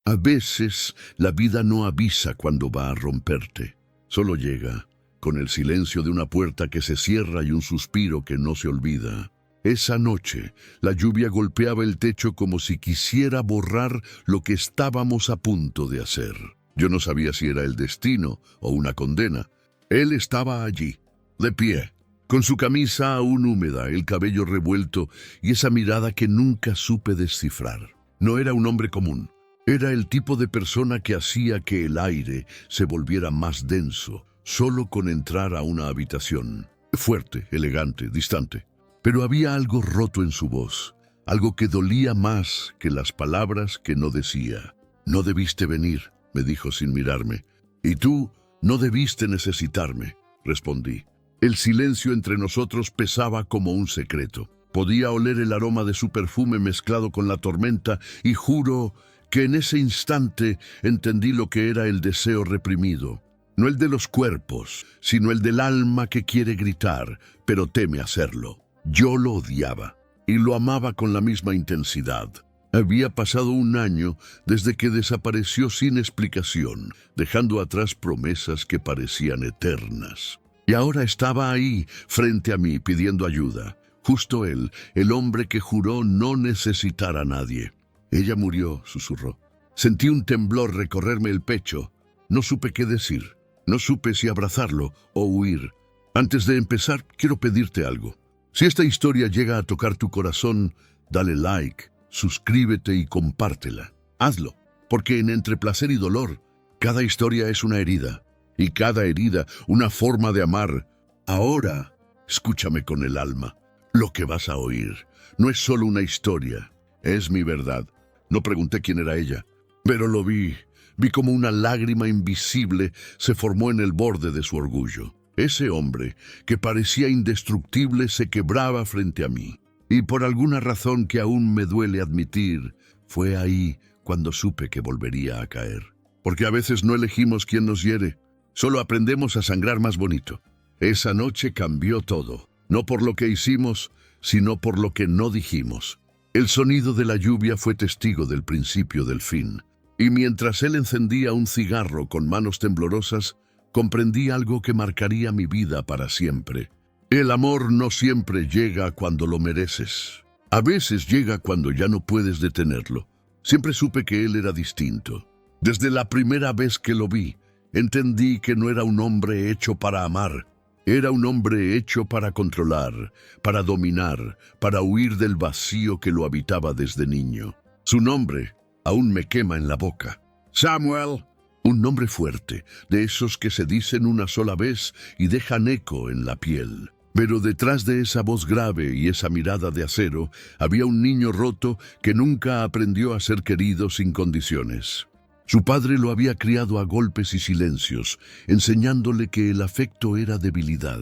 A veces la vida no avisa cuando va a romperte. Solo llega, con el silencio de una puerta que se cierra y un suspiro que no se olvida. Esa noche, la lluvia golpeaba el techo como si quisiera borrar lo que estábamos a punto de hacer. Yo no sabía si era el destino o una condena. Él estaba allí, de pie, con su camisa aún húmeda, el cabello revuelto y esa mirada que nunca supe descifrar. No era un hombre común. Era el tipo de persona que hacía que el aire se volviera más denso, solo con entrar a una habitación. Fuerte, elegante, distante. Pero había algo roto en su voz, algo que dolía más que las palabras que no decía. «No debiste venir», me dijo sin mirarme. «Y tú no debiste necesitarme», respondí. El silencio entre nosotros pesaba como un secreto. Podía oler el aroma de su perfume mezclado con la tormenta y juro que en ese instante entendí lo que era el deseo reprimido. No el de los cuerpos, sino el del alma que quiere gritar, pero teme hacerlo. Yo lo odiaba y lo amaba con la misma intensidad. Había pasado un año desde que desapareció sin explicación, dejando atrás promesas que parecían eternas. Y ahora estaba ahí, frente a mí, pidiendo ayuda. Justo él, el hombre que juró no necesitar a nadie. «Ella murió», susurró. Sentí un temblor recorrerme el pecho. No supe qué decir. No supe si abrazarlo o huir. Antes de empezar, quiero pedirte algo. Si esta historia llega a tocar tu corazón, dale like, suscríbete y compártela. Hazlo, porque en Entre Placer y Dolor, cada historia es una herida, y cada herida una forma de amar. Ahora, escúchame con el alma. Lo que vas a oír no es solo una historia, es mi verdad. No pregunté quién era ella, pero lo vi. Vi como una lágrima invisible se formó en el borde de su orgullo. Ese hombre, que parecía indestructible, se quebraba frente a mí. Y por alguna razón que aún me duele admitir, fue ahí cuando supe que volvería a caer. Porque a veces no elegimos quién nos hiere, solo aprendemos a sangrar más bonito. Esa noche cambió todo, no por lo que hicimos, sino por lo que no dijimos. El sonido de la lluvia fue testigo del principio del fin. Y mientras él encendía un cigarro con manos temblorosas, comprendí algo que marcaría mi vida para siempre. El amor no siempre llega cuando lo mereces. A veces llega cuando ya no puedes detenerlo. Siempre supe que él era distinto. Desde la primera vez que lo vi, entendí que no era un hombre hecho para amar. Era un hombre hecho para controlar, para dominar, para huir del vacío que lo habitaba desde niño. Su nombre aún me quema en la boca. Samuel. Un nombre fuerte, de esos que se dicen una sola vez y dejan eco en la piel. Pero detrás de esa voz grave y esa mirada de acero, había un niño roto que nunca aprendió a ser querido sin condiciones. Su padre lo había criado a golpes y silencios, enseñándole que el afecto era debilidad.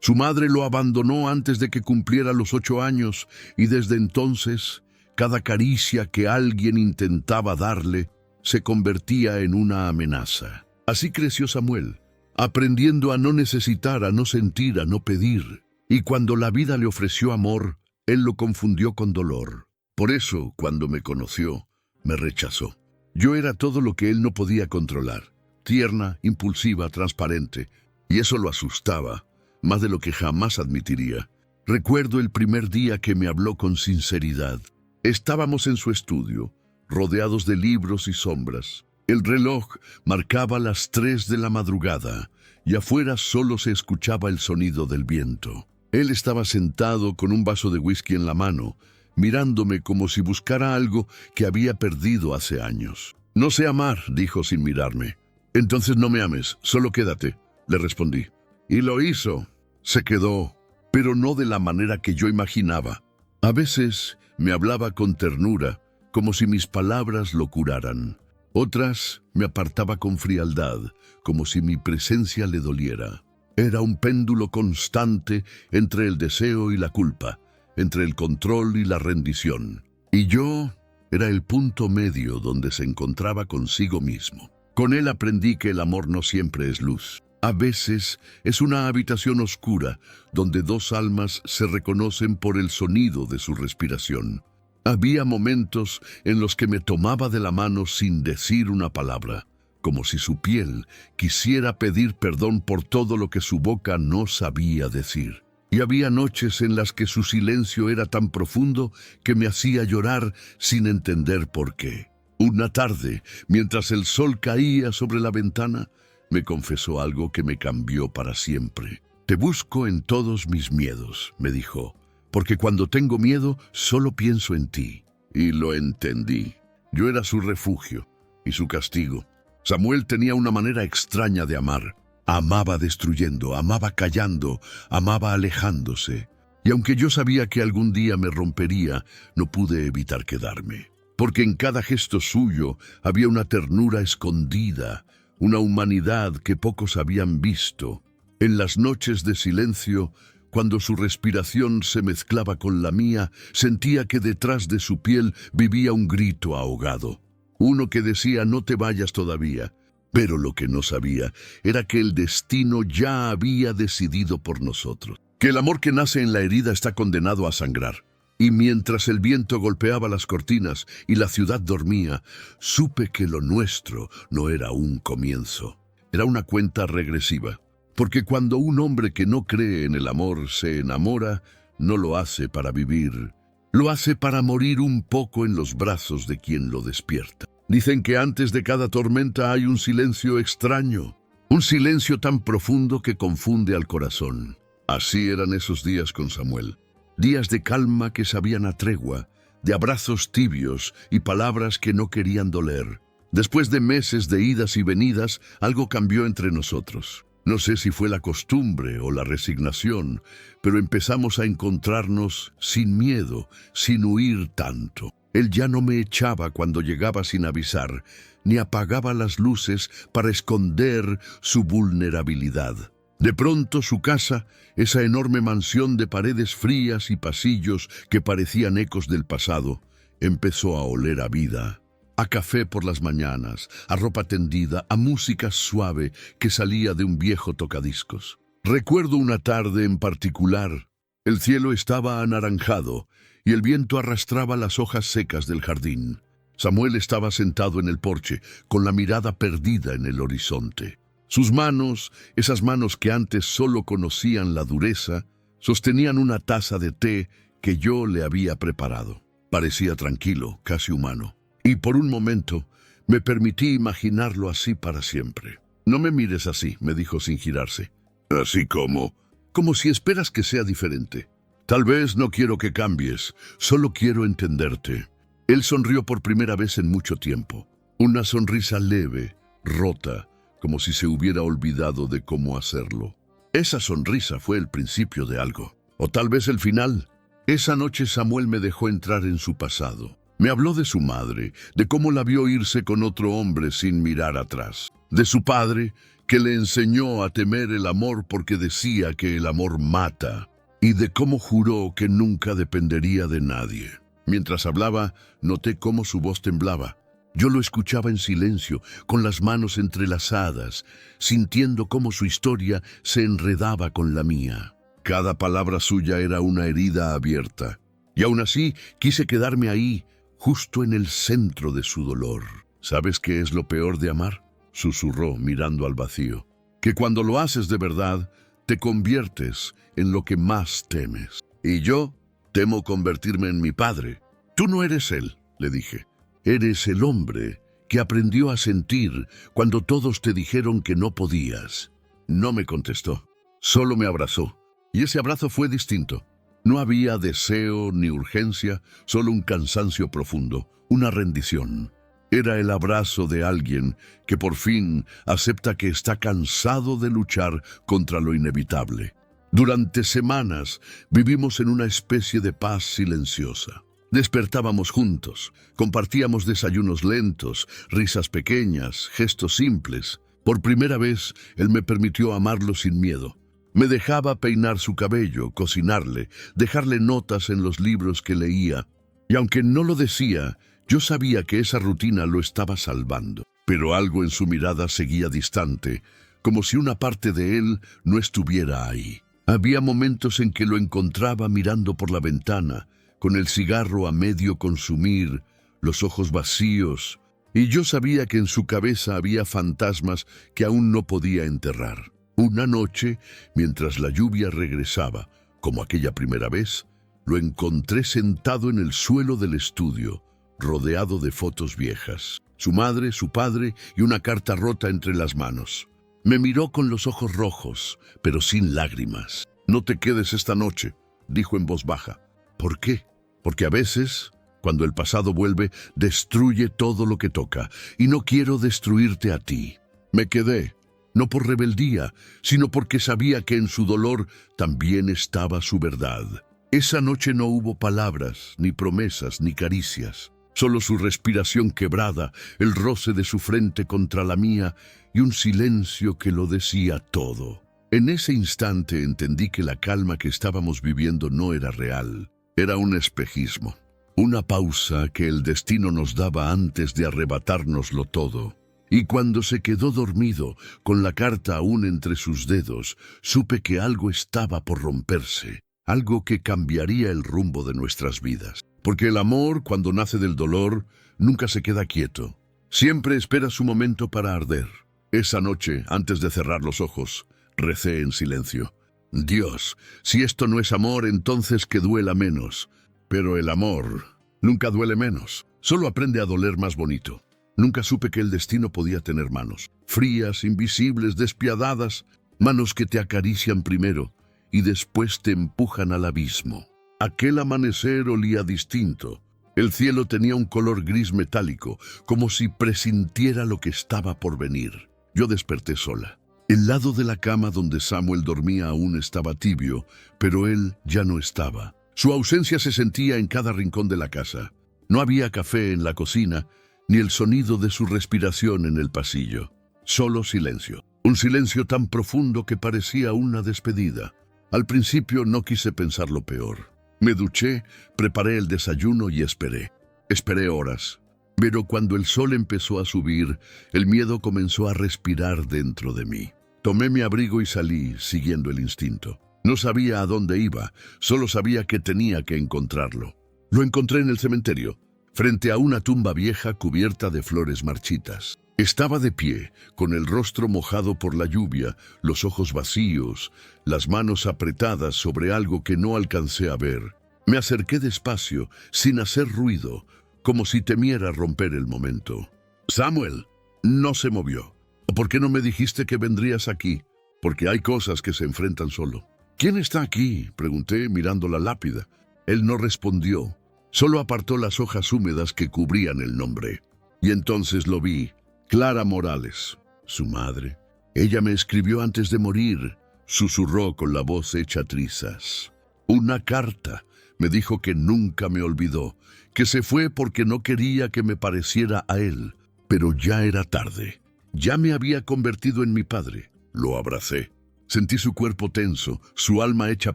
Su madre lo abandonó antes de que cumpliera los 8 años y desde entonces, cada caricia que alguien intentaba darle se convertía en una amenaza. Así creció Samuel, aprendiendo a no necesitar, a no sentir, a no pedir. Y cuando la vida le ofreció amor, él lo confundió con dolor. Por eso, cuando me conoció, me rechazó. Yo era todo lo que él no podía controlar. Tierna, impulsiva, transparente. Y eso lo asustaba, más de lo que jamás admitiría. Recuerdo el primer día que me habló con sinceridad. Estábamos en su estudio, rodeados de libros y sombras. El reloj marcaba las 3 de la madrugada y afuera solo se escuchaba el sonido del viento. Él estaba sentado con un vaso de whisky en la mano, mirándome como si buscara algo que había perdido hace años. «No sé amar», dijo sin mirarme. «Entonces no me ames, solo quédate», le respondí. Y lo hizo. Se quedó, pero no de la manera que yo imaginaba. A veces me hablaba con ternura, como si mis palabras lo curaran. Otras me apartaba con frialdad, como si mi presencia le doliera. Era un péndulo constante entre el deseo y la culpa, entre el control y la rendición. Y yo era el punto medio donde se encontraba consigo mismo. Con él aprendí que el amor no siempre es luz. A veces es una habitación oscura donde 2 almas se reconocen por el sonido de su respiración. Había momentos en los que me tomaba de la mano sin decir una palabra, como si su piel quisiera pedir perdón por todo lo que su boca no sabía decir. Y había noches en las que su silencio era tan profundo que me hacía llorar sin entender por qué. Una tarde, mientras el sol caía sobre la ventana, me confesó algo que me cambió para siempre. «Te busco en todos mis miedos», me dijo, «porque cuando tengo miedo solo pienso en ti». Y lo entendí. Yo era su refugio y su castigo. Samuel tenía una manera extraña de amar. Amaba destruyendo, amaba callando, amaba alejándose. Y aunque yo sabía que algún día me rompería, no pude evitar quedarme. Porque en cada gesto suyo había una ternura escondida, una humanidad que pocos habían visto. En las noches de silencio, cuando su respiración se mezclaba con la mía, sentía que detrás de su piel vivía un grito ahogado. Uno que decía: «No te vayas todavía». Pero lo que no sabía era que el destino ya había decidido por nosotros, que el amor que nace en la herida está condenado a sangrar. Y mientras el viento golpeaba las cortinas y la ciudad dormía, supe que lo nuestro no era un comienzo, era una cuenta regresiva. Porque cuando un hombre que no cree en el amor se enamora, no lo hace para vivir, lo hace para morir un poco en los brazos de quien lo despierta. Dicen que antes de cada tormenta hay un silencio extraño, un silencio tan profundo que confunde al corazón. Así eran esos días con Samuel, días de calma que sabían a tregua, de abrazos tibios y palabras que no querían doler. Después de meses de idas y venidas, algo cambió entre nosotros. No sé si fue la costumbre o la resignación, pero empezamos a encontrarnos sin miedo, sin huir tanto. Él ya no me echaba cuando llegaba sin avisar, ni apagaba las luces para esconder su vulnerabilidad. De pronto su casa, esa enorme mansión de paredes frías y pasillos que parecían ecos del pasado, empezó a oler a vida. A café por las mañanas, a ropa tendida, a música suave que salía de un viejo tocadiscos. Recuerdo una tarde en particular. El cielo estaba anaranjado y el viento arrastraba las hojas secas del jardín. Samuel estaba sentado en el porche, con la mirada perdida en el horizonte. Sus manos, esas manos que antes solo conocían la dureza, sostenían una taza de té que yo le había preparado. Parecía tranquilo, casi humano. Y por un momento me permití imaginarlo así para siempre. «No me mires así», me dijo sin girarse. «¿Así cómo?» «Como si esperas que sea diferente». «Tal vez no quiero que cambies, solo quiero entenderte». Él sonrió por primera vez en mucho tiempo. Una sonrisa leve, rota, como si se hubiera olvidado de cómo hacerlo. Esa sonrisa fue el principio de algo. O tal vez el final. Esa noche Samuel me dejó entrar en su pasado. Me habló de su madre, de cómo la vio irse con otro hombre sin mirar atrás. De su padre, que le enseñó a temer el amor porque decía que el amor mata. Y de cómo juró que nunca dependería de nadie. Mientras hablaba, noté cómo su voz temblaba. Yo lo escuchaba en silencio, con las manos entrelazadas, sintiendo cómo su historia se enredaba con la mía. Cada palabra suya era una herida abierta. Y aún así, quise quedarme ahí, justo en el centro de su dolor. «¿Sabes qué es lo peor de amar?», susurró mirando al vacío. «Que cuando lo haces de verdad, te conviertes en lo que más temes. Y yo temo convertirme en mi padre». «Tú no eres él», le dije. «Eres el hombre que aprendió a sentir cuando todos te dijeron que no podías». No me contestó, solo me abrazó. Y ese abrazo fue distinto. No había deseo ni urgencia, solo un cansancio profundo, una rendición. Era el abrazo de alguien que por fin acepta que está cansado de luchar contra lo inevitable. Durante semanas vivimos en una especie de paz silenciosa. Despertábamos juntos, compartíamos desayunos lentos, risas pequeñas, gestos simples. Por primera vez, él me permitió amarlo sin miedo. Me dejaba peinar su cabello, cocinarle, dejarle notas en los libros que leía. Y aunque no lo decía, yo sabía que esa rutina lo estaba salvando. Pero algo en su mirada seguía distante, como si una parte de él no estuviera ahí. Había momentos en que lo encontraba mirando por la ventana, con el cigarro a medio consumir, los ojos vacíos, y yo sabía que en su cabeza había fantasmas que aún no podía enterrar. Una noche, mientras la lluvia regresaba, como aquella primera vez, lo encontré sentado en el suelo del estudio, rodeado de fotos viejas. Su madre, su padre y una carta rota entre las manos. Me miró con los ojos rojos, pero sin lágrimas. «No te quedes esta noche», dijo en voz baja. «¿Por qué?» «Porque a veces, cuando el pasado vuelve, destruye todo lo que toca, y no quiero destruirte a ti». Me quedé, no por rebeldía, sino porque sabía que en su dolor también estaba su verdad. Esa noche no hubo palabras, ni promesas, ni caricias. Solo su respiración quebrada, el roce de su frente contra la mía y un silencio que lo decía todo. En ese instante entendí que la calma que estábamos viviendo no era real, era un espejismo, una pausa que el destino nos daba antes de arrebatárnoslo todo. Y cuando se quedó dormido, con la carta aún entre sus dedos, supe que algo estaba por romperse, algo que cambiaría el rumbo de nuestras vidas. Porque el amor, cuando nace del dolor, nunca se queda quieto. Siempre espera su momento para arder. Esa noche, antes de cerrar los ojos, recé en silencio. Dios, si esto no es amor, entonces que duela menos. Pero el amor nunca duele menos. Solo aprende a doler más bonito. Nunca supe que el destino podía tener manos. Frías, invisibles, despiadadas. Manos que te acarician primero y después te empujan al abismo. Aquel amanecer olía distinto. El cielo tenía un color gris metálico, como si presintiera lo que estaba por venir. Yo desperté sola. El lado de la cama donde Samuel dormía aún estaba tibio, pero él ya no estaba. Su ausencia se sentía en cada rincón de la casa. No había café en la cocina, ni el sonido de su respiración en el pasillo. Solo silencio. Un silencio tan profundo que parecía una despedida. Al principio no quise pensar lo peor. Me duché, preparé el desayuno y esperé. Esperé horas. Pero cuando el sol empezó a subir, el miedo comenzó a respirar dentro de mí. Tomé mi abrigo y salí, siguiendo el instinto. No sabía a dónde iba, solo sabía que tenía que encontrarlo. Lo encontré en el cementerio, frente a una tumba vieja cubierta de flores marchitas. Estaba de pie, con el rostro mojado por la lluvia, los ojos vacíos, las manos apretadas sobre algo que no alcancé a ver. Me acerqué despacio, sin hacer ruido, como si temiera romper el momento. «Samuel», no se movió. «¿Por qué no me dijiste que vendrías aquí? Porque hay cosas que se enfrentan solo». «¿Quién está aquí?», pregunté, mirando la lápida. Él no respondió, solo apartó las hojas húmedas que cubrían el nombre. Y entonces lo vi. Clara Morales, su madre. Ella me escribió antes de morir, susurró con la voz hecha trizas. Una carta. Me dijo que nunca me olvidó, que se fue porque no quería que me pareciera a él. Pero ya era tarde. Ya me había convertido en mi padre. Lo abracé. Sentí su cuerpo tenso, su alma hecha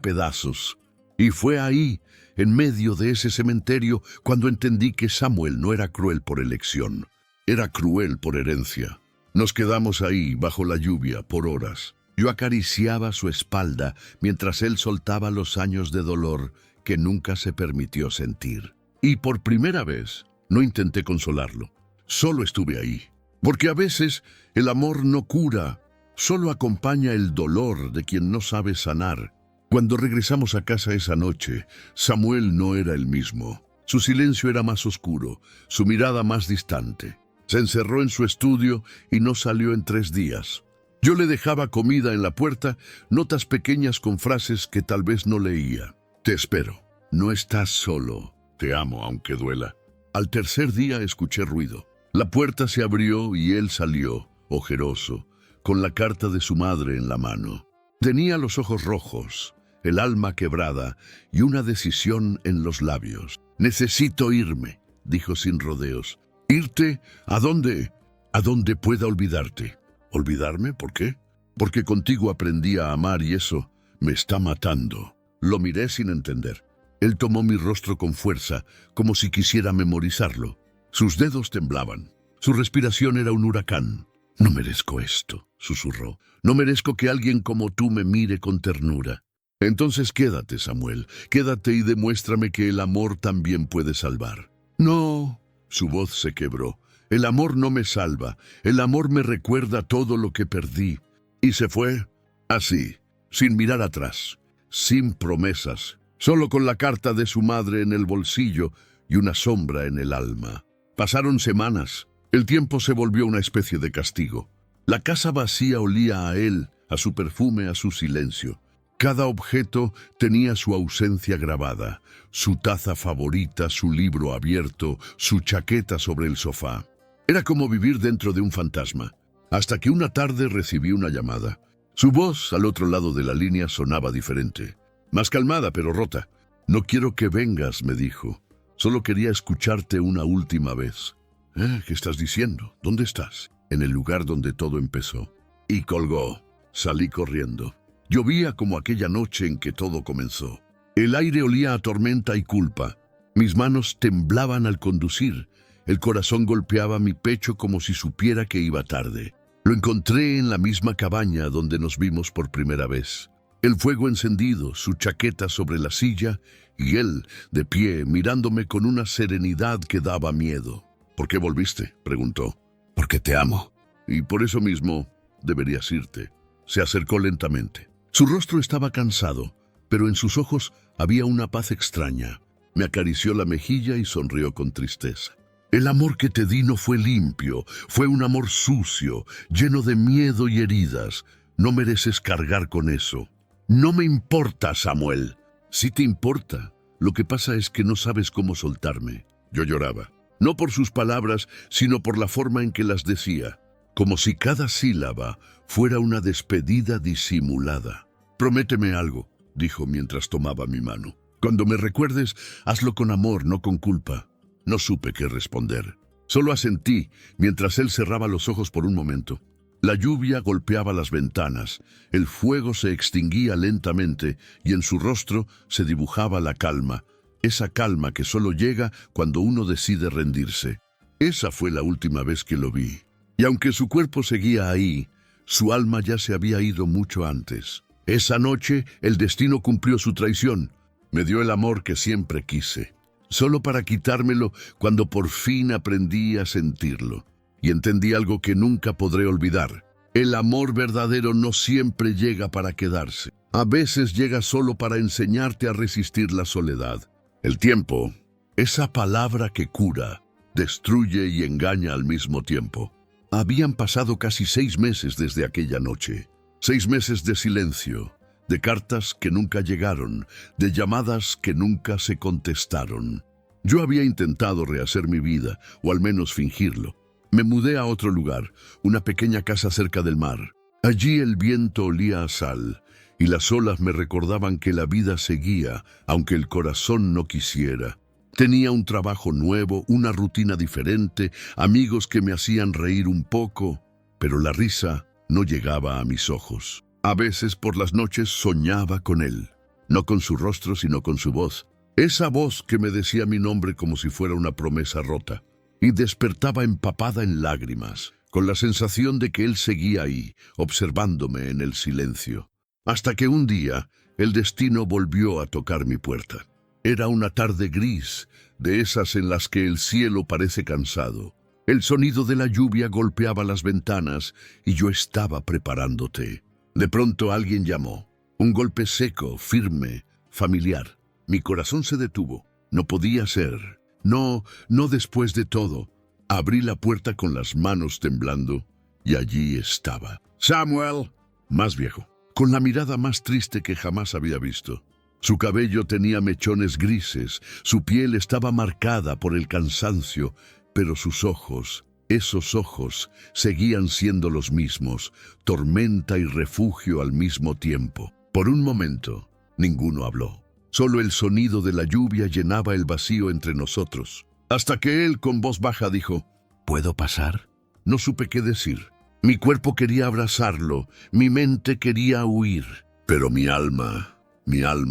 pedazos. Y fue ahí, en medio de ese cementerio, cuando entendí que Samuel no era cruel por elección. Era cruel por herencia. Nos quedamos ahí, bajo la lluvia, por horas. Yo acariciaba su espalda mientras él soltaba los años de dolor que nunca se permitió sentir. Y por primera vez, no intenté consolarlo. Solo estuve ahí. Porque a veces el amor no cura, solo acompaña el dolor de quien no sabe sanar. Cuando regresamos a casa esa noche, Samuel no era el mismo. Su silencio era más oscuro, su mirada más distante. Se encerró en su estudio y no salió en 3 días. Yo le dejaba comida en la puerta, notas pequeñas con frases que tal vez no leía. «Te espero. No estás solo. Te amo aunque duela». Al tercer día escuché ruido. La puerta se abrió y él salió, ojeroso, con la carta de su madre en la mano. Tenía los ojos rojos, el alma quebrada y una decisión en los labios. «Necesito irme», dijo sin rodeos. «¿Irte? ¿A dónde?» «A donde pueda olvidarte». «¿Olvidarme? ¿Por qué?» «Porque contigo aprendí a amar y eso me está matando». Lo miré sin entender. Él tomó mi rostro con fuerza, como si quisiera memorizarlo. Sus dedos temblaban. Su respiración era un huracán. «No merezco esto», susurró. «No merezco que alguien como tú me mire con ternura». Entonces quédate, Samuel, quédate y demuéstrame que el amor también puede salvar. No, su voz se quebró. El amor no me salva, el amor me recuerda todo lo que perdí. Y se fue así, sin mirar atrás, sin promesas, solo con la carta de su madre en el bolsillo y una sombra en el alma. Pasaron semanas. El tiempo se volvió una especie de castigo. La casa vacía olía a él, a su perfume, a su silencio. Cada objeto tenía su ausencia grabada, su taza favorita, su libro abierto, su chaqueta sobre el sofá. Era como vivir dentro de un fantasma, hasta que una tarde recibí una llamada. Su voz al otro lado de la línea sonaba diferente, más calmada pero rota. «No quiero que vengas», me dijo. «Solo quería escucharte una última vez». ¿Qué estás diciendo? ¿Dónde estás? «En el lugar donde todo empezó». Y colgó. Salí corriendo. Llovía como aquella noche en que todo comenzó. El aire olía a tormenta y culpa. Mis manos temblaban al conducir. El corazón golpeaba mi pecho como si supiera que iba tarde. Lo encontré en la misma cabaña donde nos vimos por primera vez. El fuego encendido, su chaqueta sobre la silla y él, de pie, mirándome con una serenidad que daba miedo. «¿Por qué volviste?», preguntó. «Porque te amo. Y por eso mismo deberías irte». Se acercó lentamente. Su rostro estaba cansado, pero en sus ojos había una paz extraña. Me acarició la mejilla y sonrió con tristeza. «El amor que te di no fue limpio, fue un amor sucio, lleno de miedo y heridas. No mereces cargar con eso». «No me importa, Samuel». «Sí te importa. Lo que pasa es que no sabes cómo soltarme». Yo lloraba, no por sus palabras, sino por la forma en que las decía, como si cada sílaba fuera una despedida disimulada. «Prométeme algo», dijo mientras tomaba mi mano. «Cuando me recuerdes, hazlo con amor, no con culpa». No supe qué responder. Solo asentí mientras él cerraba los ojos por un momento. La lluvia golpeaba las ventanas, el fuego se extinguía lentamente y en su rostro se dibujaba la calma, esa calma que solo llega cuando uno decide rendirse. Esa fue la última vez que lo vi. Y aunque su cuerpo seguía ahí, su alma ya se había ido mucho antes. Esa noche el destino cumplió su traición. Me dio el amor que siempre quise, solo para quitármelo cuando por fin aprendí a sentirlo. Y entendí algo que nunca podré olvidar. El amor verdadero no siempre llega para quedarse. A veces llega solo para enseñarte a resistir la soledad. El tiempo, esa palabra que cura, destruye y engaña al mismo tiempo. Habían pasado casi 6 meses desde aquella noche. 6 meses de silencio, de cartas que nunca llegaron, de llamadas que nunca se contestaron. Yo había intentado rehacer mi vida, o al menos fingirlo. Me mudé a otro lugar, una pequeña casa cerca del mar. Allí el viento olía a sal, y las olas me recordaban que la vida seguía, aunque el corazón no quisiera. Tenía un trabajo nuevo, una rutina diferente, amigos que me hacían reír un poco, pero la risa no llegaba a mis ojos. A veces por las noches soñaba con él, no con su rostro sino con su voz. Esa voz que me decía mi nombre como si fuera una promesa rota. Y despertaba empapada en lágrimas, con la sensación de que él seguía ahí, observándome en el silencio. Hasta que un día, el destino volvió a tocar mi puerta. Era una tarde gris, de esas en las que el cielo parece cansado. El sonido de la lluvia golpeaba las ventanas y yo estaba preparando té. De pronto alguien llamó. Un golpe seco, firme, familiar. Mi corazón se detuvo. No podía ser. No después de todo. Abrí la puerta con las manos temblando y allí estaba. «Samuel», más viejo, con la mirada más triste que jamás había visto. Su cabello tenía mechones grises, su piel estaba marcada por el cansancio, pero sus ojos, esos ojos, seguían siendo los mismos, tormenta y refugio al mismo tiempo. Por un momento, ninguno habló. Solo el sonido de la lluvia llenaba el vacío entre nosotros. Hasta que él con voz baja dijo, «¿Puedo pasar?». No supe qué decir. Mi cuerpo quería abrazarlo, mi mente quería huir. Pero mi alma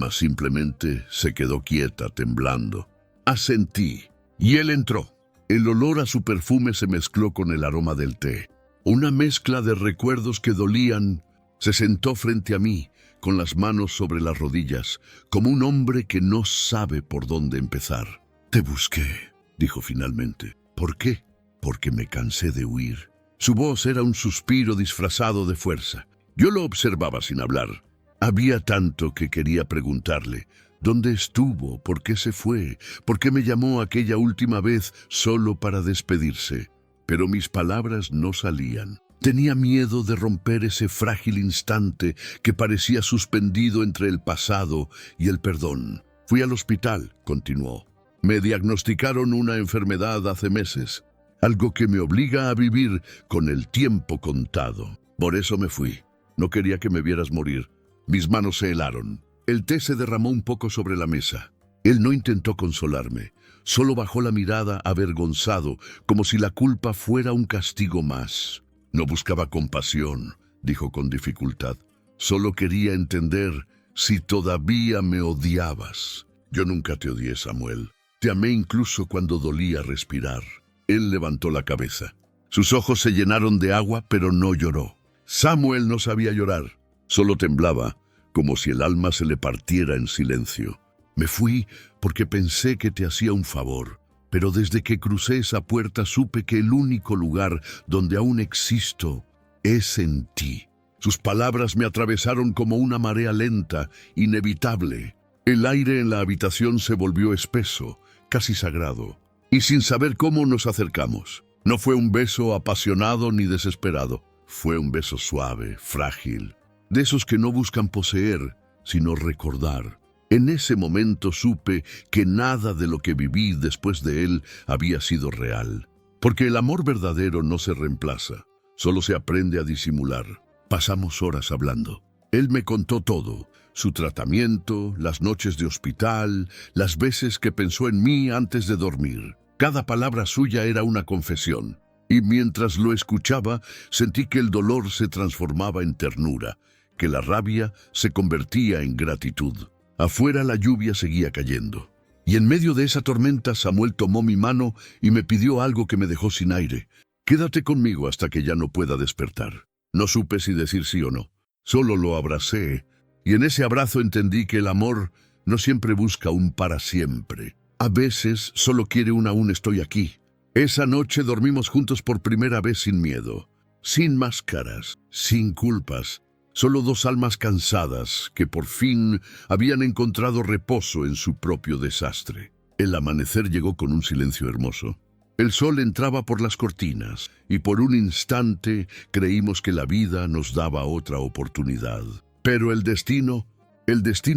simplemente se quedó quieta, temblando. Asentí, y él entró. El olor a su perfume se mezcló con el aroma del té. Una mezcla de recuerdos que dolían. Se sentó frente a mí, con las manos sobre las rodillas, como un hombre que no sabe por dónde empezar. «Te busqué», dijo finalmente. «¿Por qué?» «Porque me cansé de huir». Su voz era un suspiro disfrazado de fuerza. Yo lo observaba sin hablar. Había tanto que quería preguntarle. ¿Dónde estuvo? ¿Por qué se fue? ¿Por qué me llamó aquella última vez solo para despedirse? Pero mis palabras no salían. Tenía miedo de romper ese frágil instante que parecía suspendido entre el pasado y el perdón. «Fui al hospital», continuó. «Me diagnosticaron una enfermedad hace meses, algo que me obliga a vivir con el tiempo contado. Por eso me fui. No quería que me vieras morir». Mis manos se helaron. El té se derramó un poco sobre la mesa. Él no intentó consolarme, solo bajó la mirada avergonzado, como si la culpa fuera un castigo más. «No buscaba compasión», dijo con dificultad. «Solo quería entender si todavía me odiabas». «Yo nunca te odié, Samuel. Te amé incluso cuando dolía respirar». Él levantó la cabeza. Sus ojos se llenaron de agua, pero no lloró. Samuel no sabía llorar, solo temblaba, como si el alma se le partiera en silencio. «Me fui porque pensé que te hacía un favor. Pero desde que crucé esa puerta supe que el único lugar donde aún existo es en ti». Sus palabras me atravesaron como una marea lenta, inevitable. El aire en la habitación se volvió espeso, casi sagrado. Y sin saber cómo nos acercamos. No fue un beso apasionado ni desesperado. Fue un beso suave, frágil, de esos que no buscan poseer, sino recordar. En ese momento supe que nada de lo que viví después de él había sido real. Porque el amor verdadero no se reemplaza, solo se aprende a disimular. Pasamos horas hablando. Él me contó todo, su tratamiento, las noches de hospital, las veces que pensó en mí antes de dormir. Cada palabra suya era una confesión. Y mientras lo escuchaba, sentí que el dolor se transformaba en ternura, que la rabia se convertía en gratitud. Afuera la lluvia seguía cayendo. Y en medio de esa tormenta Samuel tomó mi mano y me pidió algo que me dejó sin aire. «Quédate conmigo hasta que ya no pueda despertar». No supe si decir sí o no. Solo lo abracé, y en ese abrazo entendí que el amor no siempre busca un para siempre. A veces solo quiere un «aún estoy aquí». Esa noche dormimos juntos por primera vez sin miedo, sin máscaras, sin culpas. Solo dos almas cansadas que por fin habían encontrado reposo en su propio desastre. El amanecer llegó con un silencio hermoso. El sol entraba por las cortinas y por un instante creímos que la vida nos daba otra oportunidad. Pero el destino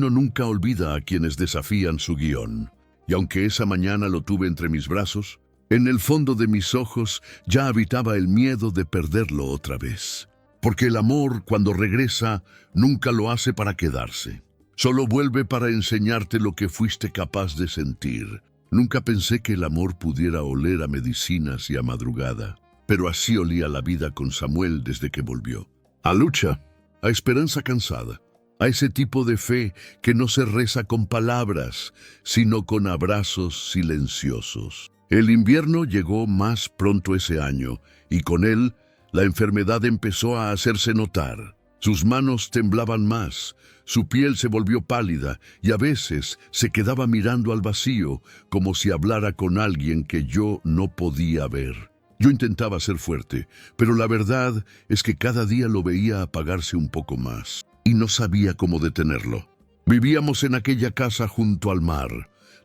nunca olvida a quienes desafían su guión. Y aunque esa mañana lo tuve entre mis brazos, en el fondo de mis ojos ya habitaba el miedo de perderlo otra vez. Porque el amor, cuando regresa, nunca lo hace para quedarse. Solo vuelve para enseñarte lo que fuiste capaz de sentir. Nunca pensé que el amor pudiera oler a medicinas y a madrugada. Pero así olía la vida con Samuel desde que volvió. A lucha, a esperanza cansada, a ese tipo de fe que no se reza con palabras, sino con abrazos silenciosos. El invierno llegó más pronto ese año, y con él la enfermedad empezó a hacerse notar. Sus manos temblaban más, su piel se volvió pálida y a veces se quedaba mirando al vacío como si hablara con alguien que yo no podía ver. Yo intentaba ser fuerte, pero la verdad es que cada día lo veía apagarse un poco más y no sabía cómo detenerlo. Vivíamos en aquella casa junto al mar,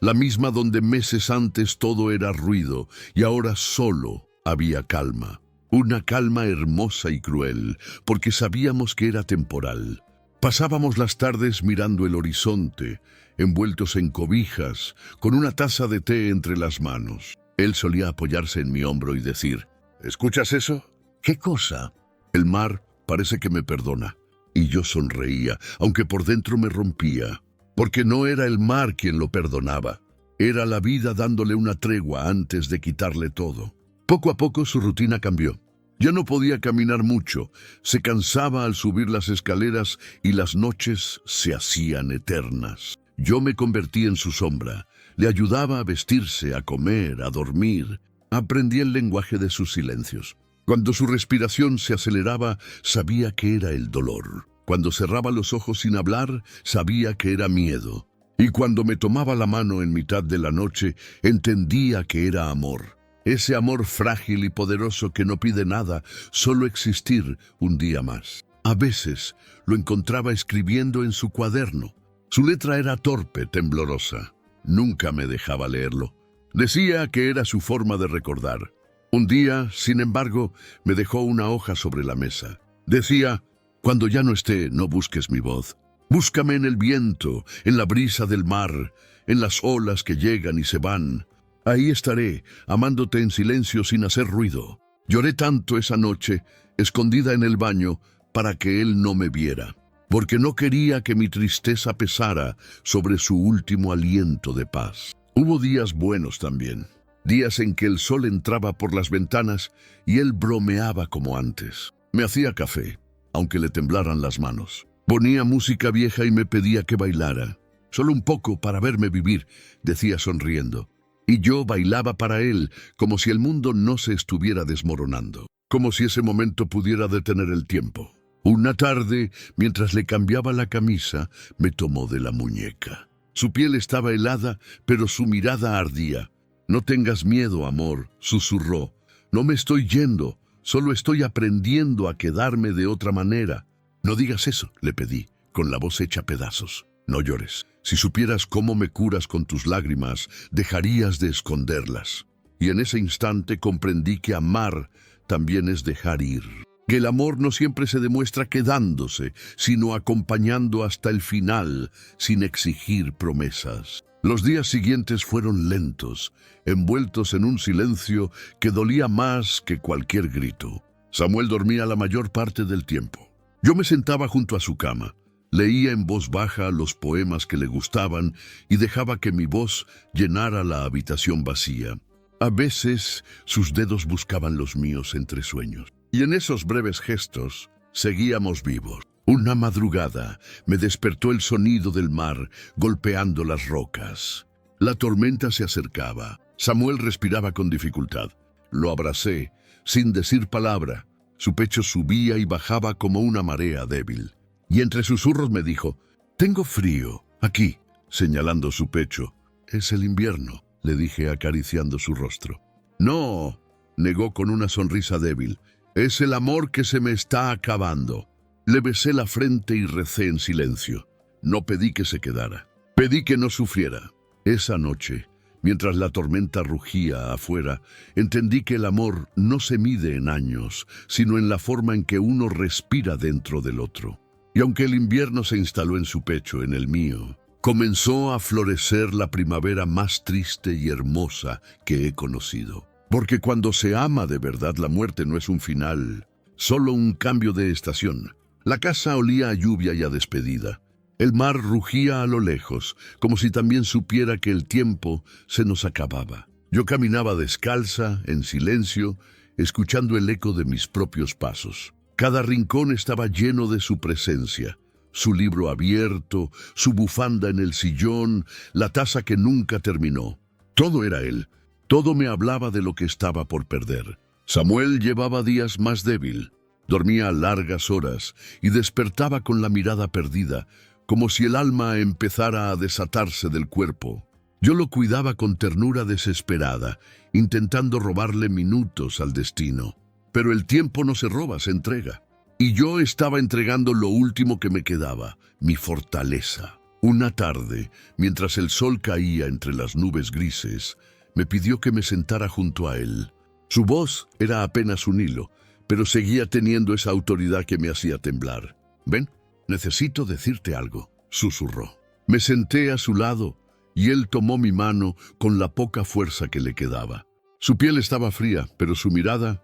la misma donde meses antes todo era ruido y ahora solo había calma. Una calma hermosa y cruel, porque sabíamos que era temporal. Pasábamos las tardes mirando el horizonte, envueltos en cobijas, con una taza de té entre las manos. Él solía apoyarse en mi hombro y decir, «¿Escuchas eso?» «¿Qué cosa?» «El mar parece que me perdona». Y yo sonreía, aunque por dentro me rompía, porque no era el mar quien lo perdonaba. Era la vida dándole una tregua antes de quitarle todo. Poco a poco su rutina cambió. Ya no podía caminar mucho, se cansaba al subir las escaleras y las noches se hacían eternas. Yo me convertí en su sombra, le ayudaba a vestirse, a comer, a dormir. Aprendí el lenguaje de sus silencios. Cuando su respiración se aceleraba, sabía que era el dolor. Cuando cerraba los ojos sin hablar, sabía que era miedo. Y cuando me tomaba la mano en mitad de la noche, entendía que era amor. Ese amor frágil y poderoso que no pide nada, solo existir un día más. A veces lo encontraba escribiendo en su cuaderno. Su letra era torpe, temblorosa. Nunca me dejaba leerlo. Decía que era su forma de recordar. Un día, sin embargo, me dejó una hoja sobre la mesa. Decía: cuando ya no esté, no busques mi voz. Búscame en el viento, en la brisa del mar, en las olas que llegan y se van. Ahí estaré, amándote en silencio sin hacer ruido. Lloré tanto esa noche, escondida en el baño, para que él no me viera, porque no quería que mi tristeza pesara sobre su último aliento de paz. Hubo días buenos también, días en que el sol entraba por las ventanas y él bromeaba como antes. Me hacía café, aunque le temblaran las manos. Ponía música vieja y me pedía que bailara. Solo un poco para verme vivir, decía sonriendo. Y yo bailaba para él, como si el mundo no se estuviera desmoronando, como si ese momento pudiera detener el tiempo. Una tarde, mientras le cambiaba la camisa, me tomó de la muñeca. Su piel estaba helada, pero su mirada ardía. No tengas miedo, amor, susurró. No me estoy yendo, solo estoy aprendiendo a quedarme de otra manera. No digas eso, le pedí, con la voz hecha pedazos. No llores. Si supieras cómo me curas con tus lágrimas, dejarías de esconderlas. Y en ese instante comprendí que amar también es dejar ir. Que el amor no siempre se demuestra quedándose, sino acompañando hasta el final, sin exigir promesas. Los días siguientes fueron lentos, envueltos en un silencio que dolía más que cualquier grito. Samuel dormía la mayor parte del tiempo. Yo me sentaba junto a su cama, leía en voz baja los poemas que le gustaban y dejaba que mi voz llenara la habitación vacía. A veces sus dedos buscaban los míos entre sueños. Y en esos breves gestos seguíamos vivos. Una madrugada me despertó el sonido del mar golpeando las rocas. La tormenta se acercaba. Samuel respiraba con dificultad. Lo abracé, sin decir palabra. Su pecho subía y bajaba como una marea débil. Y entre susurros me dijo: «Tengo frío, aquí», señalando su pecho. «Es el invierno», le dije acariciando su rostro. «No», negó con una sonrisa débil. «Es el amor que se me está acabando». Le besé la frente y recé en silencio. No pedí que se quedara. Pedí que no sufriera. Esa noche, mientras la tormenta rugía afuera, entendí que el amor no se mide en años, sino en la forma en que uno respira dentro del otro. Y aunque el invierno se instaló en su pecho, en el mío, comenzó a florecer la primavera más triste y hermosa que he conocido. Porque cuando se ama de verdad, la muerte no es un final, solo un cambio de estación. La casa olía a lluvia y a despedida. El mar rugía a lo lejos, como si también supiera que el tiempo se nos acababa. Yo caminaba descalza, en silencio, escuchando el eco de mis propios pasos. Cada rincón estaba lleno de su presencia. Su libro abierto, su bufanda en el sillón, la taza que nunca terminó. Todo era él. Todo me hablaba de lo que estaba por perder. Samuel llevaba días más débil. Dormía largas horas y despertaba con la mirada perdida, como si el alma empezara a desatarse del cuerpo. Yo lo cuidaba con ternura desesperada, intentando robarle minutos al destino. Pero el tiempo no se roba, se entrega. Y yo estaba entregando lo último que me quedaba, mi fortaleza. Una tarde, mientras el sol caía entre las nubes grises, me pidió que me sentara junto a él. Su voz era apenas un hilo, pero seguía teniendo esa autoridad que me hacía temblar. «Ven, necesito decirte algo», susurró. Me senté a su lado y él tomó mi mano con la poca fuerza que le quedaba. Su piel estaba fría, pero su mirada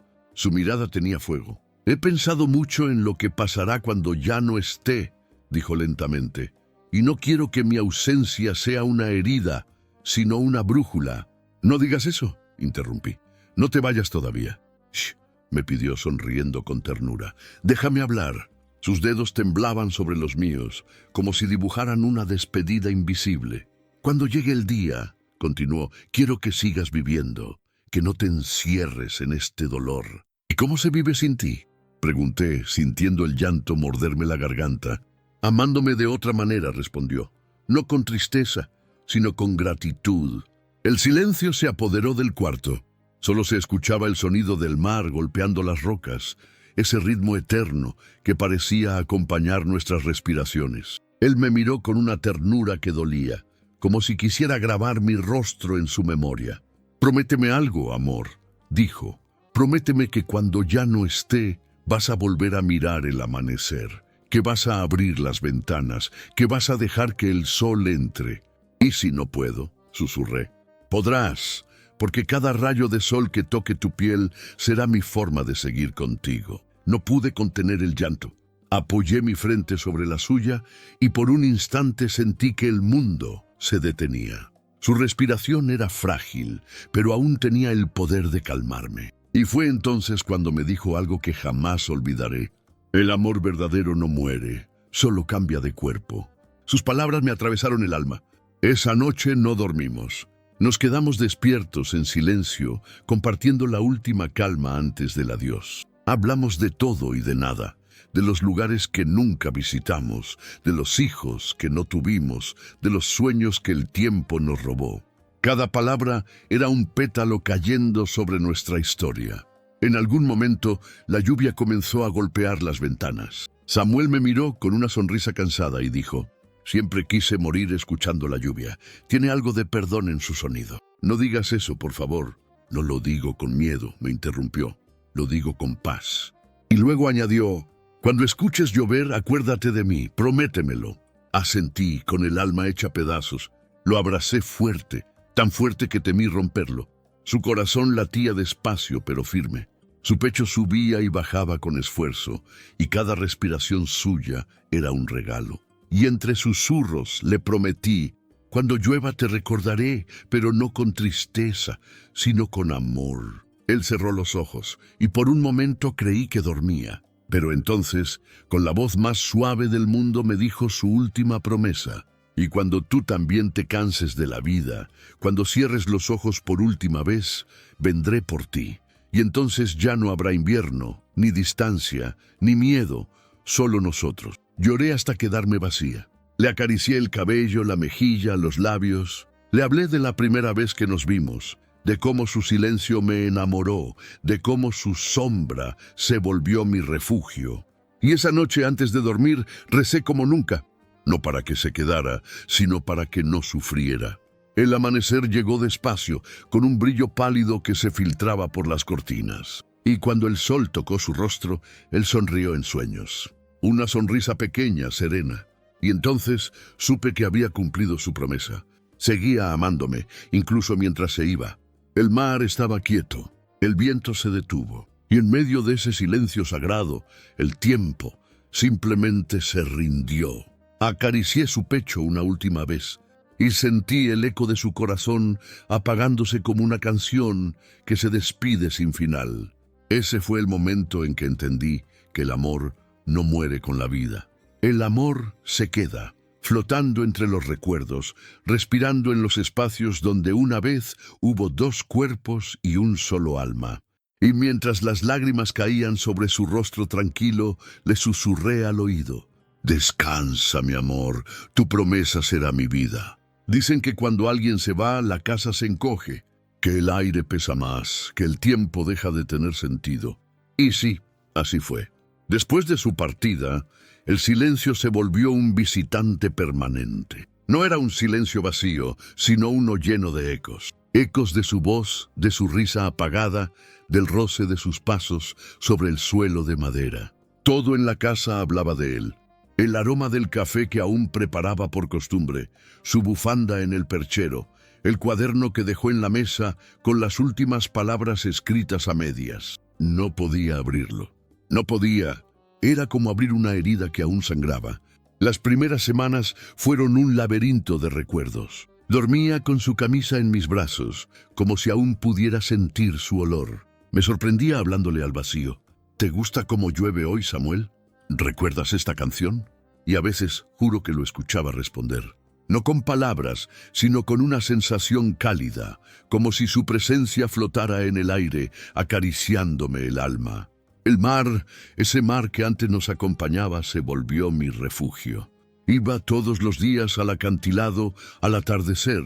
tenía fuego. «He pensado mucho en lo que pasará cuando ya no esté», dijo lentamente, «y no quiero que mi ausencia sea una herida, sino una brújula». «No digas eso», interrumpí. «No te vayas todavía». «Shh», me pidió sonriendo con ternura. «Déjame hablar». Sus dedos temblaban sobre los míos, como si dibujaran una despedida invisible. «Cuando llegue el día», continuó, «quiero que sigas viviendo, que no te encierres en este dolor». «¿Y cómo se vive sin ti?». Pregunté, sintiendo el llanto morderme la garganta. Amándome de otra manera, respondió. No con tristeza, sino con gratitud. El silencio se apoderó del cuarto. Solo se escuchaba el sonido del mar golpeando las rocas, ese ritmo eterno que parecía acompañar nuestras respiraciones. Él me miró con una ternura que dolía, como si quisiera grabar mi rostro en su memoria. «Prométeme algo, amor», dijo. «Prométeme que cuando ya no esté, vas a volver a mirar el amanecer, que vas a abrir las ventanas, que vas a dejar que el sol entre». «¿Y si no puedo?», susurré. «Podrás, porque cada rayo de sol que toque tu piel será mi forma de seguir contigo». No pude contener el llanto. Apoyé mi frente sobre la suya y por un instante sentí que el mundo se detenía. Su respiración era frágil, pero aún tenía el poder de calmarme. Y fue entonces cuando me dijo algo que jamás olvidaré. «El amor verdadero no muere, solo cambia de cuerpo». Sus palabras me atravesaron el alma. Esa noche no dormimos. Nos quedamos despiertos en silencio, compartiendo la última calma antes del adiós. Hablamos de todo y de nada, de los lugares que nunca visitamos, de los hijos que no tuvimos, de los sueños que el tiempo nos robó. Cada palabra era un pétalo cayendo sobre nuestra historia. En algún momento, la lluvia comenzó a golpear las ventanas. Samuel me miró con una sonrisa cansada y dijo: «Siempre quise morir escuchando la lluvia. Tiene algo de perdón en su sonido». «No digas eso, por favor». «No lo digo con miedo», me interrumpió. «Lo digo con paz». Y luego añadió: «Cuando escuches llover, acuérdate de mí, prométemelo». Asentí, con el alma hecha pedazos. Lo abracé fuerte, tan fuerte que temí romperlo. Su corazón latía despacio pero firme. Su pecho subía y bajaba con esfuerzo, y cada respiración suya era un regalo. Y entre susurros le prometí: «Cuando llueva te recordaré, pero no con tristeza, sino con amor». Él cerró los ojos, y por un momento creí que dormía. Pero entonces, con la voz más suave del mundo, me dijo su última promesa. «Y cuando tú también te canses de la vida, cuando cierres los ojos por última vez, vendré por ti. Y entonces ya no habrá invierno, ni distancia, ni miedo, solo nosotros». Lloré hasta quedarme vacía. Le acaricié el cabello, la mejilla, los labios. Le hablé de la primera vez que nos vimos, de cómo su silencio me enamoró, de cómo su sombra se volvió mi refugio. Y esa noche, antes de dormir, recé como nunca, no para que se quedara, sino para que no sufriera. El amanecer llegó despacio, con un brillo pálido que se filtraba por las cortinas. Y cuando el sol tocó su rostro, él sonrió en sueños. Una sonrisa pequeña, serena. Y entonces supe que había cumplido su promesa. Seguía amándome, incluso mientras se iba. El mar estaba quieto, el viento se detuvo, y en medio de ese silencio sagrado, el tiempo simplemente se rindió. Acaricié su pecho una última vez, y sentí el eco de su corazón apagándose como una canción que se despide sin final. Ese fue el momento en que entendí que el amor no muere con la vida. El amor se queda, flotando entre los recuerdos, respirando en los espacios donde una vez hubo dos cuerpos y un solo alma. Y mientras las lágrimas caían sobre su rostro tranquilo, le susurré al oído: «Descansa, mi amor, tu promesa será mi vida». Dicen que cuando alguien se va, la casa se encoge, que el aire pesa más, que el tiempo deja de tener sentido. Y sí, así fue. Después de su partida, el silencio se volvió un visitante permanente. No era un silencio vacío, sino uno lleno de ecos. Ecos de su voz, de su risa apagada, del roce de sus pasos sobre el suelo de madera. Todo en la casa hablaba de él. El aroma del café que aún preparaba por costumbre, su bufanda en el perchero, el cuaderno que dejó en la mesa con las últimas palabras escritas a medias. No podía abrirlo. No podía. Era como abrir una herida que aún sangraba. Las primeras semanas fueron un laberinto de recuerdos. Dormía con su camisa en mis brazos, como si aún pudiera sentir su olor. Me sorprendía hablándole al vacío. «¿Te gusta cómo llueve hoy, Samuel? ¿Recuerdas esta canción?». Y a veces juro que lo escuchaba responder. No con palabras, sino con una sensación cálida, como si su presencia flotara en el aire, acariciándome el alma. El mar, ese mar que antes nos acompañaba, se volvió mi refugio. Iba todos los días al acantilado al atardecer,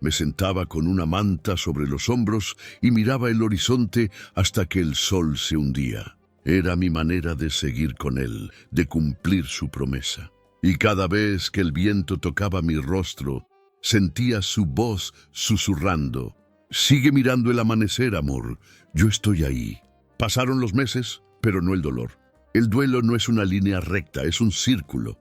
me sentaba con una manta sobre los hombros y miraba el horizonte hasta que el sol se hundía. Era mi manera de seguir con él, de cumplir su promesa. Y cada vez que el viento tocaba mi rostro, sentía su voz susurrando: «Sigue mirando el amanecer, amor, yo estoy ahí». Pasaron los meses, pero no el dolor. El duelo no es una línea recta, es un círculo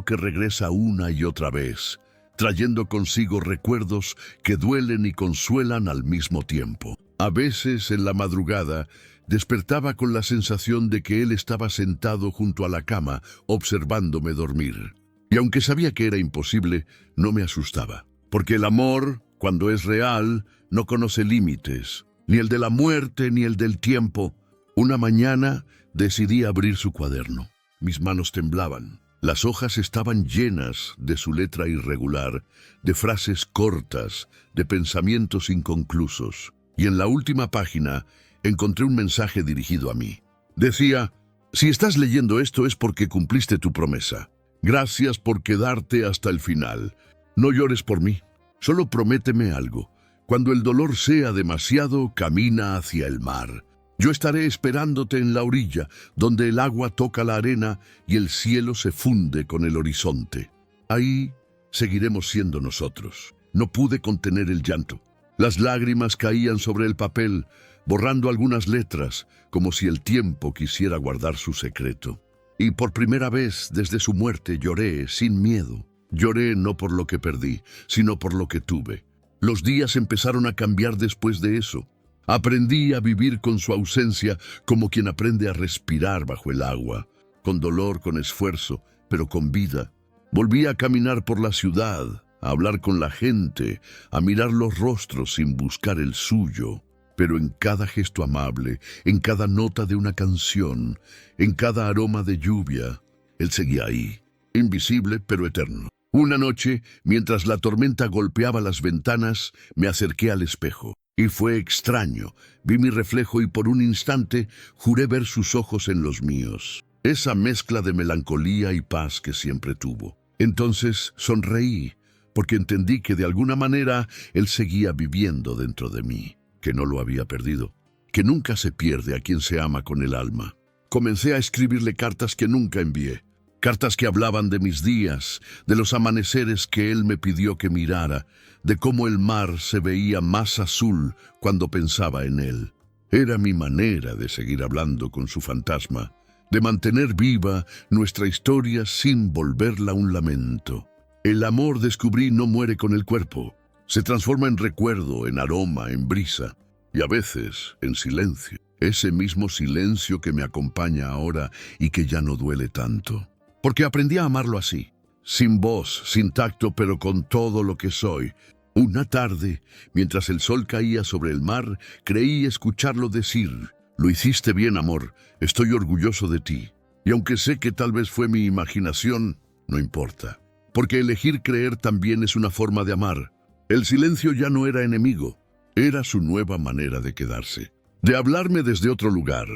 que regresa una y otra vez, trayendo consigo recuerdos que duelen y consuelan al mismo tiempo. A veces, en la madrugada, despertaba con la sensación de que él estaba sentado junto a la cama, observándome dormir. Y aunque sabía que era imposible, no me asustaba. Porque el amor, cuando es real, no conoce límites, ni el de la muerte ni el del tiempo. Una mañana decidí abrir su cuaderno. Mis manos temblaban. Las hojas estaban llenas de su letra irregular, de frases cortas, de pensamientos inconclusos. Y en la última página encontré un mensaje dirigido a mí. Decía: «Si estás leyendo esto es porque cumpliste tu promesa. Gracias por quedarte hasta el final. No llores por mí. Solo prométeme algo. Cuando el dolor sea demasiado, camina hacia el mar. Yo estaré esperándote en la orilla, donde el agua toca la arena y el cielo se funde con el horizonte. Ahí seguiremos siendo nosotros». No pude contener el llanto. Las lágrimas caían sobre el papel, borrando algunas letras, como si el tiempo quisiera guardar su secreto. Y por primera vez desde su muerte lloré sin miedo. Lloré no por lo que perdí, sino por lo que tuve. Los días empezaron a cambiar después de eso. Aprendí a vivir con su ausencia como quien aprende a respirar bajo el agua, con dolor, con esfuerzo, pero con vida. Volví a caminar por la ciudad, a hablar con la gente, a mirar los rostros sin buscar el suyo. Pero en cada gesto amable, en cada nota de una canción, en cada aroma de lluvia, él seguía ahí, invisible pero eterno. Una noche, mientras la tormenta golpeaba las ventanas, me acerqué al espejo. Y fue extraño. Vi mi reflejo y por un instante juré ver sus ojos en los míos. Esa mezcla de melancolía y paz que siempre tuvo. Entonces sonreí, porque entendí que de alguna manera él seguía viviendo dentro de mí, que no lo había perdido, que nunca se pierde a quien se ama con el alma. Comencé a escribirle cartas que nunca envié. Cartas que hablaban de mis días, de los amaneceres que él me pidió que mirara, de cómo el mar se veía más azul cuando pensaba en él. Era mi manera de seguir hablando con su fantasma, de mantener viva nuestra historia sin volverla un lamento. El amor, descubrí, no muere con el cuerpo. Se transforma en recuerdo, en aroma, en brisa, y a veces en silencio. Ese mismo silencio que me acompaña ahora y que ya no duele tanto. Porque aprendí a amarlo así, sin voz, sin tacto, pero con todo lo que soy. Una tarde, mientras el sol caía sobre el mar, creí escucharlo decir: «Lo hiciste bien, amor, estoy orgulloso de ti». Y aunque sé que tal vez fue mi imaginación, no importa. Porque elegir creer también es una forma de amar. El silencio ya no era enemigo, era su nueva manera de quedarse. De hablarme desde otro lugar,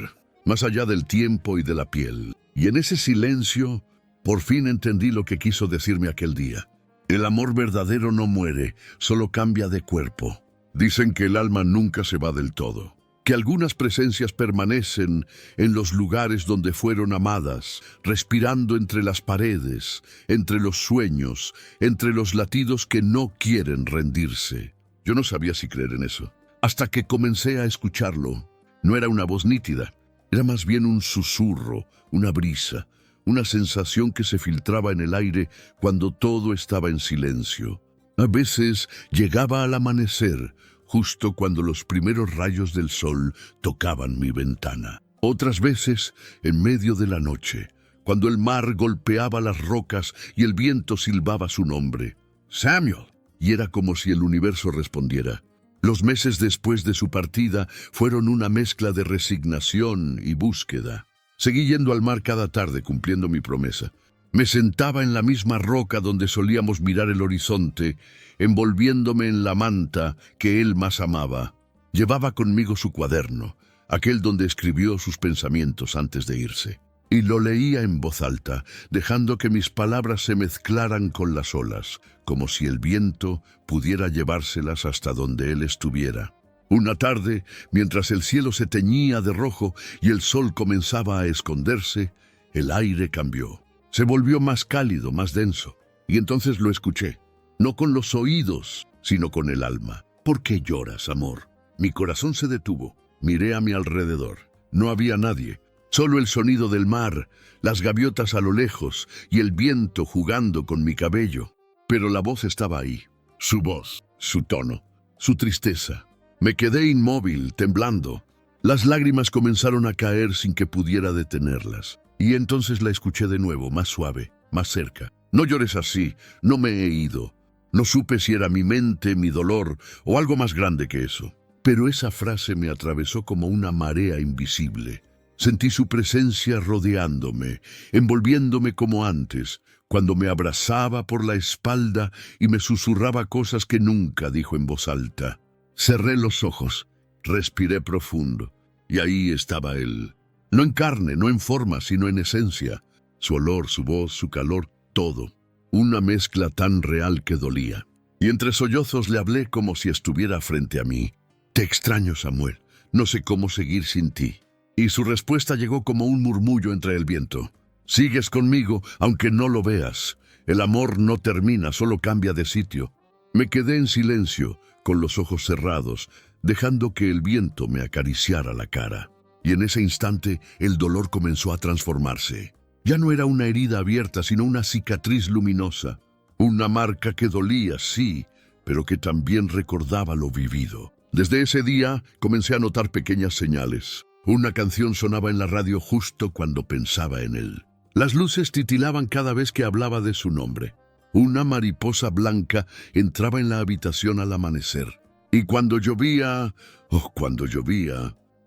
más allá del tiempo y de la piel. Y en ese silencio, por fin entendí lo que quiso decirme aquel día. El amor verdadero no muere, solo cambia de cuerpo. Dicen que el alma nunca se va del todo, que algunas presencias permanecen en los lugares donde fueron amadas, respirando entre las paredes, entre los sueños, entre los latidos que no quieren rendirse. Yo no sabía si creer en eso, hasta que comencé a escucharlo. No era una voz nítida, era más bien un susurro, una brisa, una sensación que se filtraba en el aire cuando todo estaba en silencio. A veces llegaba al amanecer, justo cuando los primeros rayos del sol tocaban mi ventana. Otras veces, en medio de la noche, cuando el mar golpeaba las rocas y el viento silbaba su nombre. «Samuel». Y era como si el universo respondiera. Los meses después de su partida fueron una mezcla de resignación y búsqueda. Seguí yendo al mar cada tarde cumpliendo mi promesa. Me sentaba en la misma roca donde solíamos mirar el horizonte, envolviéndome en la manta que él más amaba. Llevaba conmigo su cuaderno, aquel donde escribió sus pensamientos antes de irse. Y lo leía en voz alta, dejando que mis palabras se mezclaran con las olas, como si el viento pudiera llevárselas hasta donde él estuviera. Una tarde, mientras el cielo se teñía de rojo y el sol comenzaba a esconderse, el aire cambió. Se volvió más cálido, más denso. Y entonces lo escuché, no con los oídos, sino con el alma. ¿Por qué lloras, amor? Mi corazón se detuvo. Miré a mi alrededor. No había nadie. Solo el sonido del mar, las gaviotas a lo lejos y el viento jugando con mi cabello. Pero la voz estaba ahí. Su voz, su tono, su tristeza. Me quedé inmóvil, temblando. Las lágrimas comenzaron a caer sin que pudiera detenerlas. Y entonces la escuché de nuevo, más suave, más cerca. No llores así, no me he ido. No supe si era mi mente, mi dolor o algo más grande que eso. Pero esa frase me atravesó como una marea invisible. Sentí su presencia rodeándome, envolviéndome como antes, cuando me abrazaba por la espalda y me susurraba cosas que nunca dijo en voz alta. Cerré los ojos, respiré profundo, y ahí estaba él. No en carne, no en forma, sino en esencia. Su olor, su voz, su calor, todo. Una mezcla tan real que dolía. Y entre sollozos le hablé como si estuviera frente a mí. Te extraño, Samuel. No sé cómo seguir sin ti. Y su respuesta llegó como un murmullo entre el viento. Sigues conmigo, aunque no lo veas. El amor no termina, solo cambia de sitio. Me quedé en silencio, con los ojos cerrados, dejando que el viento me acariciara la cara. Y en ese instante el dolor comenzó a transformarse. Ya no era una herida abierta, sino una cicatriz luminosa. Una marca que dolía, sí, pero que también recordaba lo vivido. Desde ese día comencé a notar pequeñas señales. Una canción sonaba en la radio justo cuando pensaba en él. Las luces titilaban cada vez que hablaba de su nombre. Una mariposa blanca entraba en la habitación al amanecer. Y cuando llovía,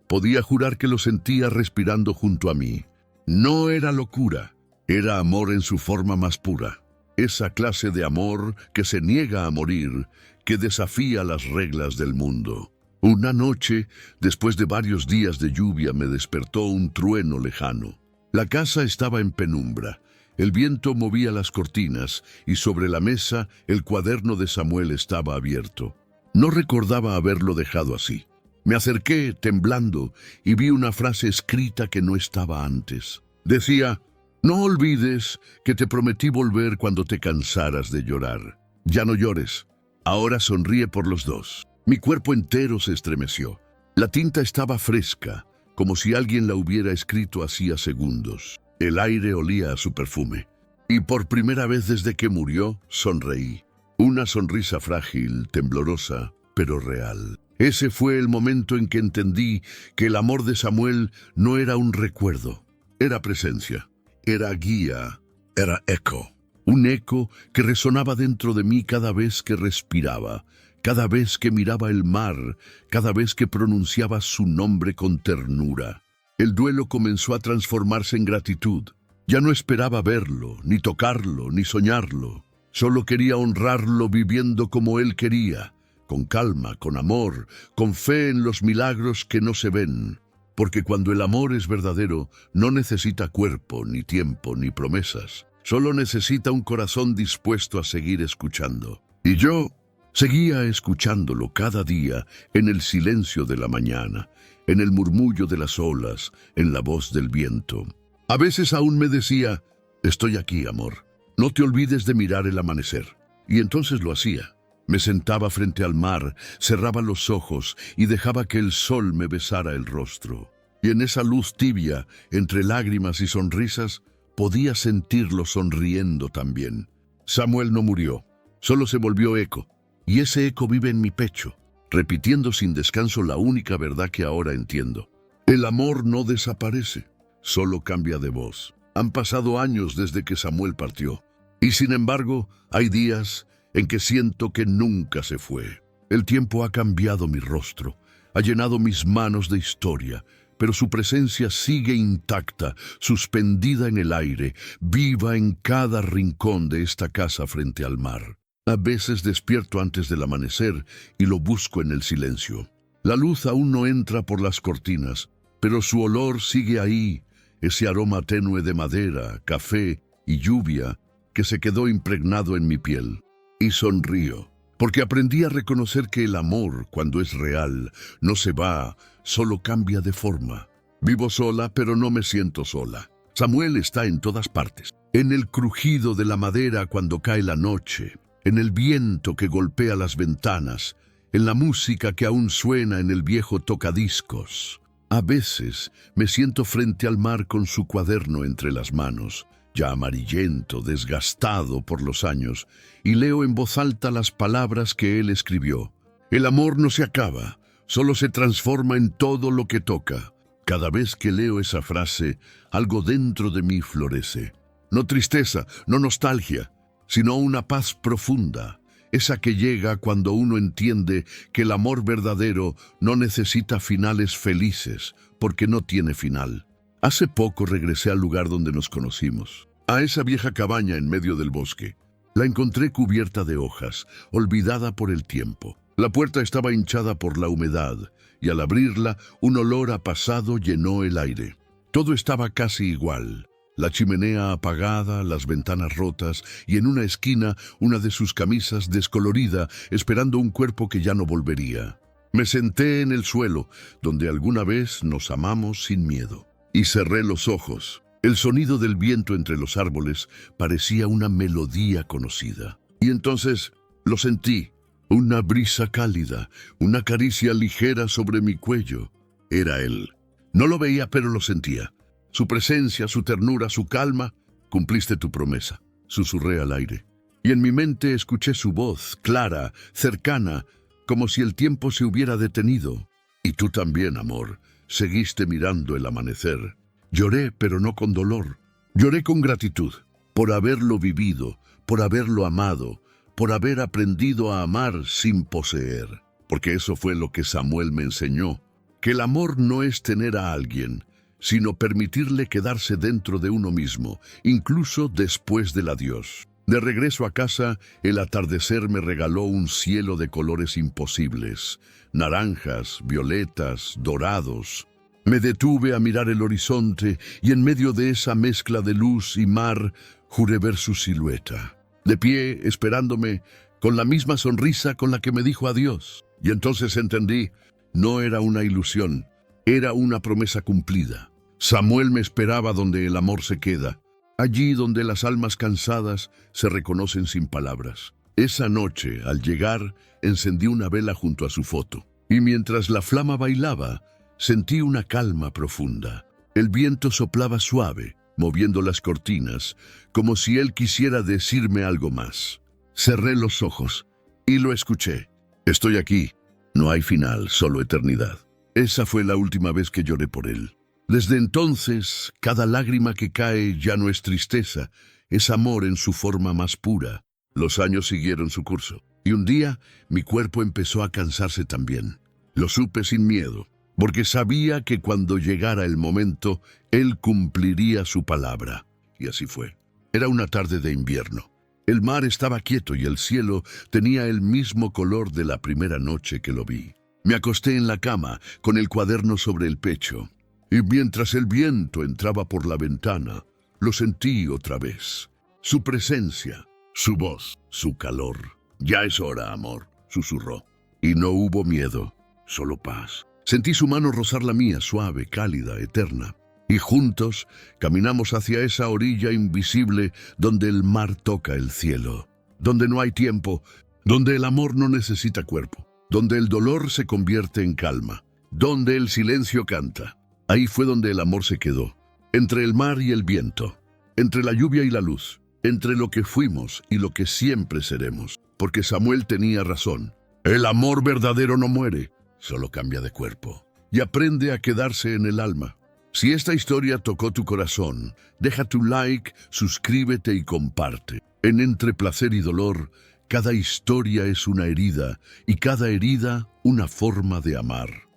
podía jurar que lo sentía respirando junto a mí. No era locura, era amor en su forma más pura. Esa clase de amor que se niega a morir, que desafía las reglas del mundo. Una noche, después de varios días de lluvia, me despertó un trueno lejano. La casa estaba en penumbra. El viento movía las cortinas y sobre la mesa el cuaderno de Samuel estaba abierto. No recordaba haberlo dejado así. Me acerqué, temblando, y vi una frase escrita que no estaba antes. Decía, no olvides que te prometí volver cuando te cansaras de llorar. Ya no llores. Ahora sonríe por los dos. Mi cuerpo entero se estremeció. La tinta estaba fresca, como si alguien la hubiera escrito hacía segundos. El aire olía a su perfume. Y por primera vez desde que murió, sonreí. Una sonrisa frágil, temblorosa, pero real. Ese fue el momento en que entendí que el amor de Samuel no era un recuerdo, era presencia, era guía, era eco. Un eco que resonaba dentro de mí cada vez que respiraba, cada vez que miraba el mar, cada vez que pronunciaba su nombre con ternura. El duelo comenzó a transformarse en gratitud. Ya no esperaba verlo, ni tocarlo, ni soñarlo. Solo quería honrarlo viviendo como él quería, con calma, con amor, con fe en los milagros que no se ven. Porque cuando el amor es verdadero, no necesita cuerpo, ni tiempo, ni promesas. Solo necesita un corazón dispuesto a seguir escuchando. Y yo seguía escuchándolo cada día en el silencio de la mañana, en el murmullo de las olas, en la voz del viento. A veces aún me decía, estoy aquí, amor. No te olvides de mirar el amanecer. Y entonces lo hacía. Me sentaba frente al mar, cerraba los ojos y dejaba que el sol me besara el rostro. Y en esa luz tibia, entre lágrimas y sonrisas, podía sentirlo sonriendo también. Samuel no murió, solo se volvió eco. Y ese eco vive en mi pecho, repitiendo sin descanso la única verdad que ahora entiendo. El amor no desaparece, solo cambia de voz. Han pasado años desde que Samuel partió. Y sin embargo, hay días en que siento que nunca se fue. El tiempo ha cambiado mi rostro, ha llenado mis manos de historia, pero su presencia sigue intacta, suspendida en el aire, viva en cada rincón de esta casa frente al mar. A veces despierto antes del amanecer y lo busco en el silencio. La luz aún no entra por las cortinas, pero su olor sigue ahí, ese aroma tenue de madera, café y lluvia que se quedó impregnado en mi piel. Y sonrío, porque aprendí a reconocer que el amor, cuando es real, no se va, solo cambia de forma. Vivo sola, pero no me siento sola. Samuel está en todas partes, en el crujido de la madera cuando cae la noche, en el viento que golpea las ventanas, en la música que aún suena en el viejo tocadiscos. A veces me siento frente al mar con su cuaderno entre las manos, ya amarillento, desgastado por los años, y leo en voz alta las palabras que él escribió. El amor no se acaba, solo se transforma en todo lo que toca. Cada vez que leo esa frase, algo dentro de mí florece. No tristeza, no nostalgia, sino una paz profunda, esa que llega cuando uno entiende que el amor verdadero no necesita finales felices, porque no tiene final. Hace poco regresé al lugar donde nos conocimos, a esa vieja cabaña en medio del bosque. La encontré cubierta de hojas, olvidada por el tiempo. La puerta estaba hinchada por la humedad, y al abrirla, un olor a pasado llenó el aire. Todo estaba casi igual. La chimenea apagada, las ventanas rotas, y en una esquina, una de sus camisas descolorida, esperando un cuerpo que ya no volvería. Me senté en el suelo, donde alguna vez nos amamos sin miedo, y cerré los ojos. El sonido del viento entre los árboles parecía una melodía conocida. Y entonces lo sentí. Una brisa cálida, una caricia ligera sobre mi cuello. Era él. No lo veía, pero lo sentía. Su presencia, su ternura, su calma. Cumpliste tu promesa, susurré al aire. Y en mi mente escuché su voz, clara, cercana, como si el tiempo se hubiera detenido. Y tú también, amor, seguiste mirando el amanecer. Lloré, pero no con dolor. Lloré con gratitud, por haberlo vivido, por haberlo amado, por haber aprendido a amar sin poseer. Porque eso fue lo que Samuel me enseñó, que el amor no es tener a alguien, sino permitirle quedarse dentro de uno mismo, incluso después del adiós. De regreso a casa, el atardecer me regaló un cielo de colores imposibles, naranjas, violetas, dorados. Me detuve a mirar el horizonte y en medio de esa mezcla de luz y mar, juré ver su silueta. De pie, esperándome, con la misma sonrisa con la que me dijo adiós. Y entonces entendí, no era una ilusión, era una promesa cumplida. Samuel me esperaba donde el amor se queda, allí donde las almas cansadas se reconocen sin palabras. Esa noche, al llegar, encendí una vela junto a su foto, y mientras la flama bailaba, sentí una calma profunda. El viento soplaba suave, moviendo las cortinas, como si él quisiera decirme algo más. Cerré los ojos y lo escuché. Estoy aquí. No hay final, solo eternidad. Esa fue la última vez que lloré por él. Desde entonces, cada lágrima que cae ya no es tristeza, es amor en su forma más pura. Los años siguieron su curso, y un día mi cuerpo empezó a cansarse también. Lo supe sin miedo, porque sabía que cuando llegara el momento, él cumpliría su palabra. Y así fue. Era una tarde de invierno. El mar estaba quieto y el cielo tenía el mismo color de la primera noche que lo vi. Me acosté en la cama, con el cuaderno sobre el pecho, y mientras el viento entraba por la ventana, lo sentí otra vez. Su presencia, su voz, su calor. Ya es hora, amor, susurró. Y no hubo miedo, solo paz. Sentí su mano rozar la mía, suave, cálida, eterna. Y juntos caminamos hacia esa orilla invisible donde el mar toca el cielo, donde no hay tiempo, donde el amor no necesita cuerpo, donde el dolor se convierte en calma, donde el silencio canta. Ahí fue donde el amor se quedó, entre el mar y el viento, entre la lluvia y la luz, entre lo que fuimos y lo que siempre seremos. Porque Samuel tenía razón. El amor verdadero no muere, solo cambia de cuerpo y aprende a quedarse en el alma. Si esta historia tocó tu corazón, deja tu like, suscríbete y comparte. En Entre Placer y Dolor, cada historia es una herida y cada herida una forma de amar.